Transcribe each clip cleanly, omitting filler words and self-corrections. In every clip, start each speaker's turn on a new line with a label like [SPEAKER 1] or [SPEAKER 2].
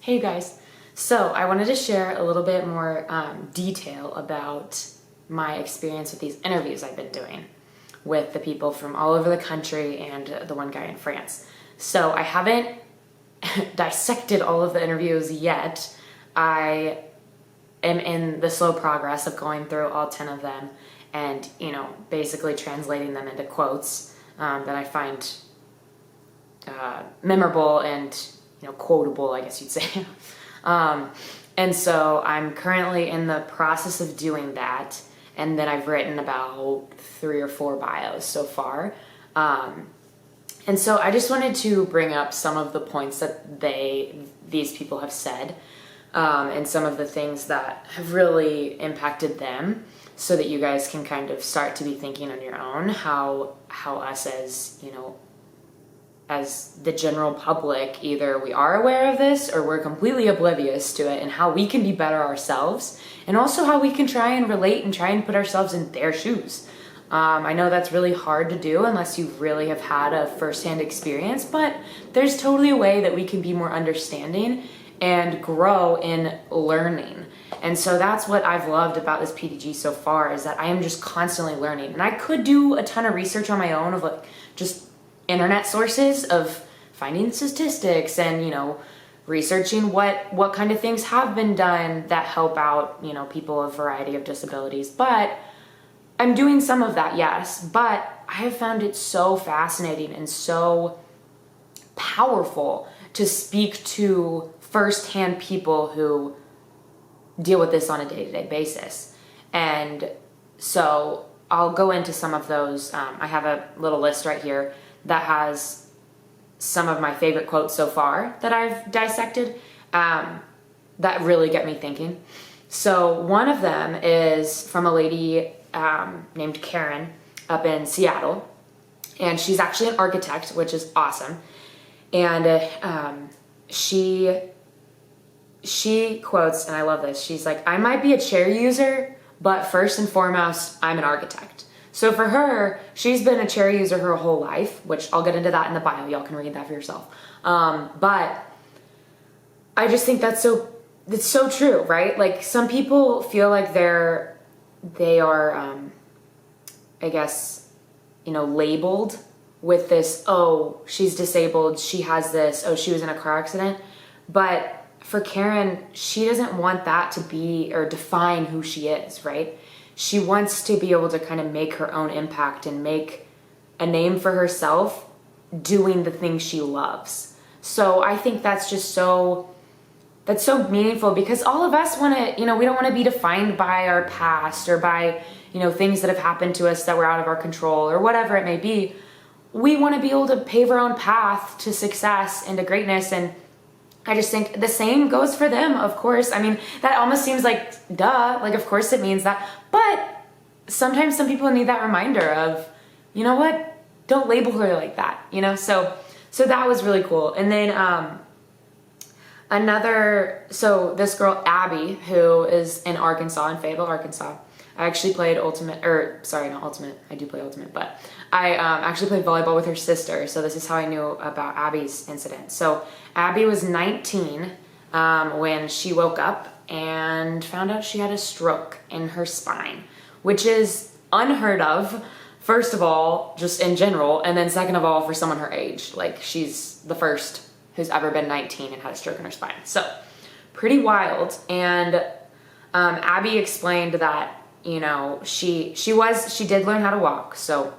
[SPEAKER 1] Hey guys, so I wanted to share a little bit more detail about my experience with these interviews I've been doing with the people from all over the country and the one guy in France. So I haven't dissected all of the interviews yet. I am in the slow progress of going through all 10 of them and, basically translating them into quotes that I find memorable and quotable, I guess you'd say. And so I'm currently in the process of doing that, and then I've written about 3 or 4 bios so far. And so I just wanted to bring up some of the points that these people have said, and some of the things that have really impacted them, so that you guys can kind of start to be thinking on your own how us as the general public, either we are aware of this or we're completely oblivious to it, and how we can be better ourselves, and also how we can try and relate and try and put ourselves in their shoes. I know that's really hard to do unless you really have had a firsthand experience, but there's totally a way that we can be more understanding and grow in learning. And so that's what I've loved about this PDG so far, is that I am just constantly learning. And I could do a ton of research on my own of just internet sources of finding statistics and researching what kind of things have been done that help out people of a variety of disabilities. But I'm doing some of that, yes, but I have found it so fascinating and so powerful to speak to firsthand people who deal with this on a day-to-day basis. And so I'll go into some of those. I have a little list right here that has some of my favorite quotes so far that I've dissected that really get me thinking. So one of them is from a lady named Karen up in Seattle, and she's actually an architect, which is awesome. And she quotes, and I love this, she's like, "I might be a chair user, but first and foremost, I'm an architect." So for her, she's been a chair user her whole life, which I'll get into that in the bio. Y'all can read that for yourself. But I just think it's so true, right? Like, some people feel like they are, I guess, labeled with this, oh, she's disabled, she has this, oh, she was in a car accident. But for Karen, she doesn't want that to be or define who she is, right? She wants to be able to kind of make her own impact and make a name for herself doing the things she loves. So I think that's so meaningful, because all of us want to, we don't want to be defined by our past or by, things that have happened to us that were out of our control or whatever it may be. We want to be able to pave our own path to success and to greatness. And I just think the same goes for them, of course. I mean, that almost seems like, duh, like, of course it means that. But sometimes some people need that reminder of, you know what, don't label her like that, So that was really cool. And then so this girl, Abby, who is in Arkansas, in Fayetteville, Arkansas. I actually played I do play Ultimate, but I actually played volleyball with her sister, so this is how I knew about Abby's incident. So Abby was 19 when she woke up and found out she had a stroke in her spine, which is unheard of, first of all, just in general, and then second of all, for someone her age. Like, she's the first who's ever been 19 and had a stroke in her spine. So pretty wild. And Abby explained that she did learn how to walk, so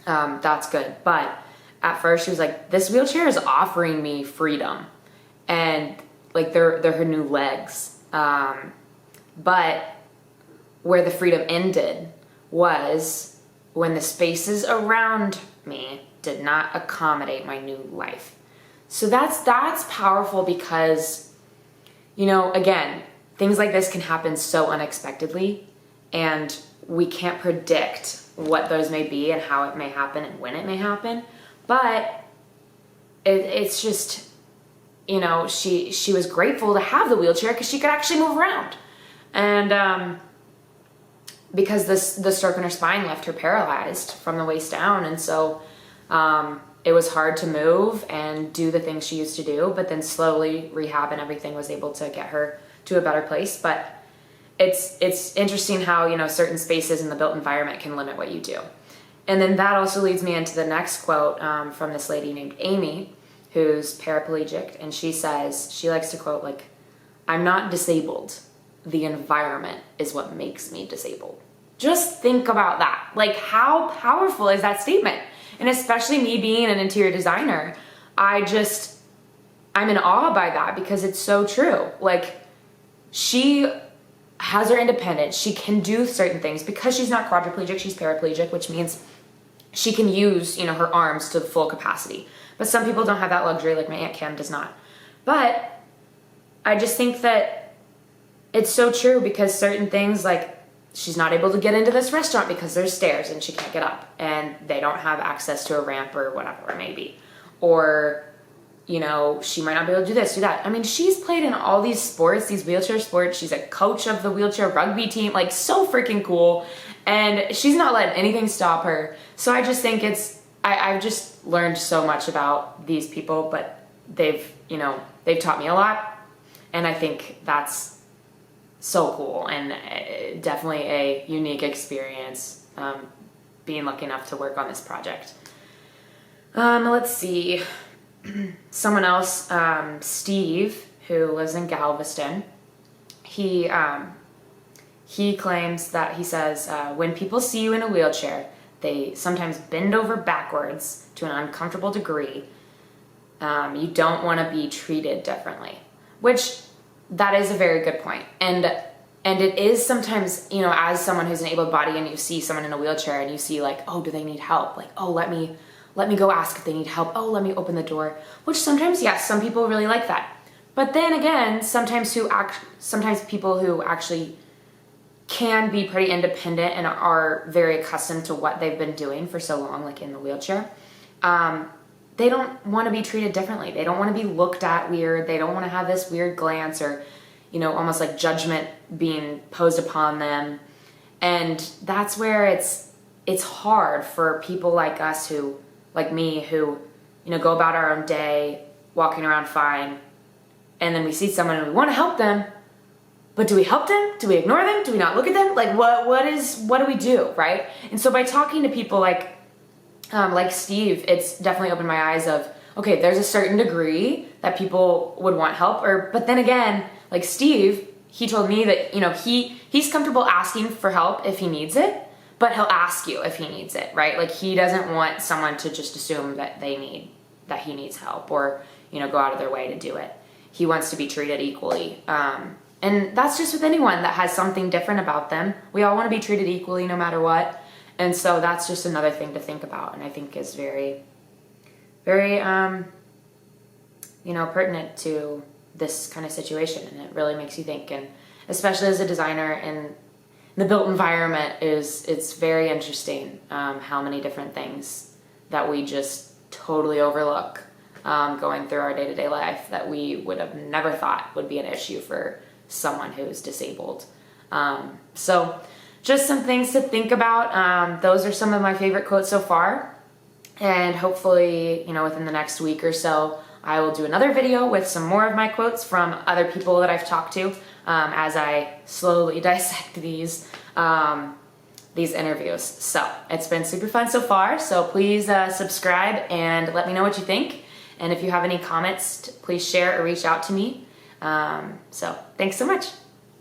[SPEAKER 1] that's good. But at first she was like, this wheelchair is offering me freedom, and like they're her new legs. But where the freedom ended was when the spaces around me did not accommodate my new life. So that's powerful, because again, things like this can happen so unexpectedly, and we can't predict what those may be and how it may happen and when it may happen. But it's just, she was grateful to have the wheelchair because she could actually move around. And because the stroke in her spine left her paralyzed from the waist down. And so it was hard to move and do the things she used to do, but then slowly rehab and everything was able to get her to a better place. But it's interesting how, you know, certain spaces in the built environment can limit what you do. And then that also leads me into the next quote from this lady named Amy, who's paraplegic. And she says, she likes to quote, like, "I'm not disabled. The environment is what makes me disabled." Just think about that. Like, how powerful is that statement? And especially me being an interior designer, I'm in awe by that because it's so true. Like, she has her independence. She can do certain things because she's not quadriplegic, she's paraplegic, which means she can use, you know, her arms to the full capacity. But some people don't have that luxury, like my Aunt Kim does not. But I just think that it's so true because certain things, like, she's not able to get into this restaurant because there's stairs and she can't get up and they don't have access to a ramp or whatever it may be. Or, you know, she might not be able to do this, do that. I mean, she's played in all these sports, these wheelchair sports. She's a coach of the wheelchair rugby team, like, so freaking cool. And she's not letting anything stop her. So I just think I've just learned so much about these people, but they've taught me a lot. And I think that's so cool and definitely a unique experience being lucky enough to work on this project. Let's see. Someone else, Steve, who lives in Galveston, he claims that, he says, when people see you in a wheelchair, they sometimes bend over backwards to an uncomfortable degree. You don't want to be treated differently, which that is a very good point. And it is sometimes, you know, as someone who's an able body and you see someone in a wheelchair and you see, like, oh, do they need help? Like, oh, let me go ask if they need help. Oh, let me open the door. Which sometimes, yes, some people really like that. But then again, sometimes people who actually can be pretty independent and are very accustomed to what they've been doing for so long, like in the wheelchair, they don't want to be treated differently. They don't want to be looked at weird. They don't want to have this weird glance or, you know, almost like judgment being posed upon them. And that's where it's hard for people like us who, like me, who, you know, go about our own day, walking around fine, and then we see someone and we want to help them, but do we help them? Do we ignore them? Do we not look at them? Like, what do we do, right? And so by talking to people like Steve, it's definitely opened my eyes of, okay, there's a certain degree that people would want help, but then again, like Steve, he told me that, you know, he's comfortable asking for help if he needs it, but he'll ask you if he needs it, right? Like, he doesn't want someone to just assume that he needs help or, you know, go out of their way to do it. He wants to be treated equally. And that's just with anyone that has something different about them. We all want to be treated equally no matter what. And so that's just another thing to think about, and I think is very, very, you know, pertinent to this kind of situation, and it really makes you think. And especially as a designer, and the built environment it's very interesting how many different things that we just totally overlook going through our day-to-day life that we would have never thought would be an issue for someone who's disabled. So just some things to think about. Those are some of my favorite quotes so far. And hopefully, you know, within the next week or so, I will do another video with some more of my quotes from other people that I've talked to as I slowly dissect these interviews. So it's been super fun so far. So please subscribe and let me know what you think. And if you have any comments, please share or reach out to me. So thanks so much.